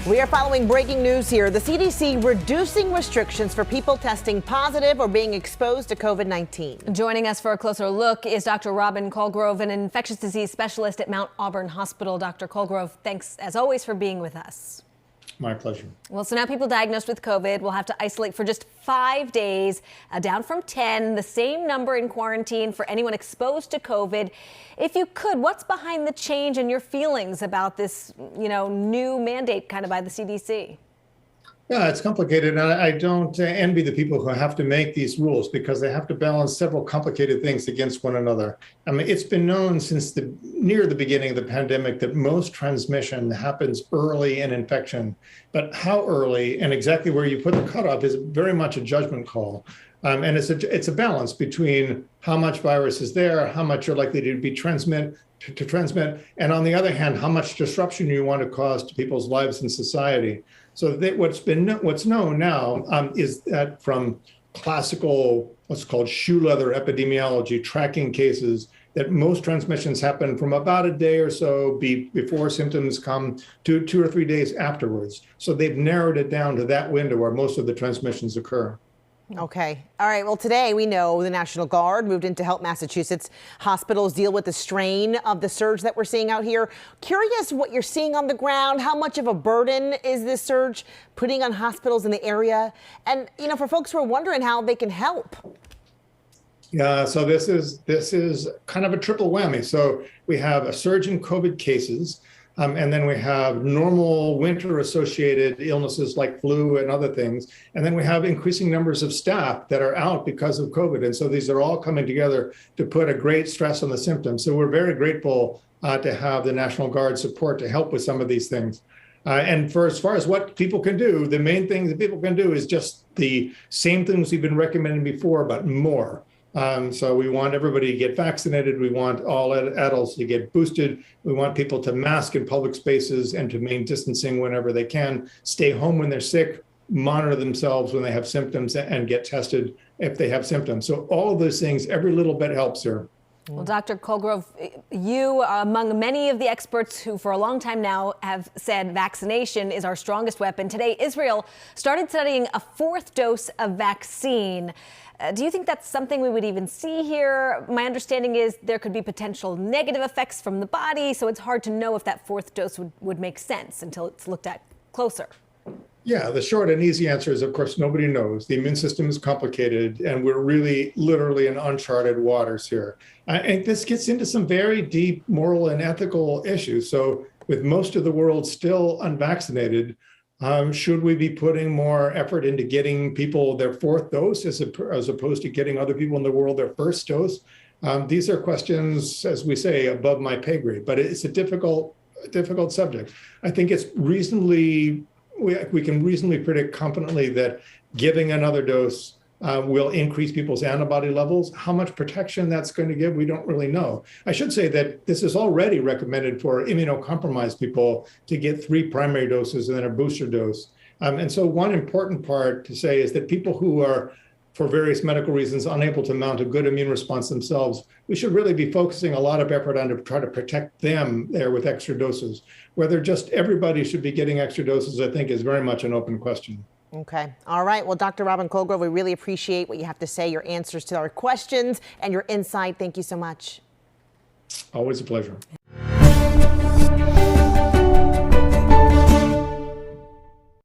We are following breaking news here. The CDC reducing restrictions for people testing positive or being exposed to COVID-19. Joining us for a closer look is Dr. Robin Colgrove, an infectious disease specialist at Mount Auburn Hospital. Dr. Colgrove, thanks as always for being with us. My pleasure. Well, so now people diagnosed with COVID will have to isolate for just 5 days, down from 10, the same number in quarantine for anyone exposed to COVID. If you could, what's behind the change and your feelings about this, new mandate kind of by the CDC? Yeah, it's complicated, and I don't envy the people who have to make these rules because they have to balance several complicated things against one another. I mean, it's been known since near the beginning of the pandemic that most transmission happens early in infection, but how early and exactly where you put the cutoff is very much a judgment call. And it's a balance between how much virus is there, how much you're likely to transmit, and on the other hand, how much disruption you want to cause to people's lives and society. So what's known now is that from classical, what's called shoe leather epidemiology, tracking cases, that most transmissions happen from about a day or so before symptoms come to 2 or 3 days afterwards. So they've narrowed it down to that window where most of the transmissions occur. Okay. All right. Well, today we know the National Guard moved in to help Massachusetts hospitals deal with the strain of the surge that we're seeing out here. Curious what you're seeing on the ground. How much of a burden is this surge putting on hospitals in the area? And, for folks who are wondering how they can help. Yeah, so this is kind of a triple whammy. So we have a surge in COVID cases. And then we have normal winter-associated illnesses like flu and other things. And then we have increasing numbers of staff that are out because of COVID. And so these are all coming together to put a great stress on the symptoms. So we're very grateful to have the National Guard support to help with some of these things. And as far as what people can do, the main thing that people can do is just the same things we've been recommending before, but more. So we want everybody to get vaccinated. We want all adults to get boosted. We want people to mask in public spaces and to maintain distancing whenever they can, stay home when they're sick, monitor themselves when they have symptoms, and get tested if they have symptoms. So all of those things, every little bit helps here. Well, Dr. Colgrove, you are among many of the experts who for a long time now have said vaccination is our strongest weapon. Today, Israel started studying a 4th dose of vaccine. Do you think that's something we would even see here? My understanding is there could be potential negative effects from the body, so it's hard to know if that 4th dose would make sense until it's looked at closer. Yeah, the short and easy answer is, of course, nobody knows. The immune system is complicated, and we're really literally in uncharted waters here. And this gets into some very deep moral and ethical issues. So with most of the world still unvaccinated, should we be putting more effort into getting people their 4th dose as opposed to getting other people in the world their 1st dose? These are questions, as we say, above my pay grade, but it's a difficult subject. I think it's we can reasonably predict confidently that giving another dose will increase people's antibody levels. How much protection that's going to give, we don't really know. I should say that this is already recommended for immunocompromised people to get 3 primary doses and then a booster dose. And so one important part to say is that people who are, for various medical reasons, unable to mount a good immune response themselves, we should really be focusing a lot of effort on to try to protect them there with extra doses. Whether just everybody should be getting extra doses, I think, is very much an open question. Okay. All right. Well, Dr. Robin Colgrove, we really appreciate what you have to say, your answers to our questions and your insight. Thank you so much. Always a pleasure.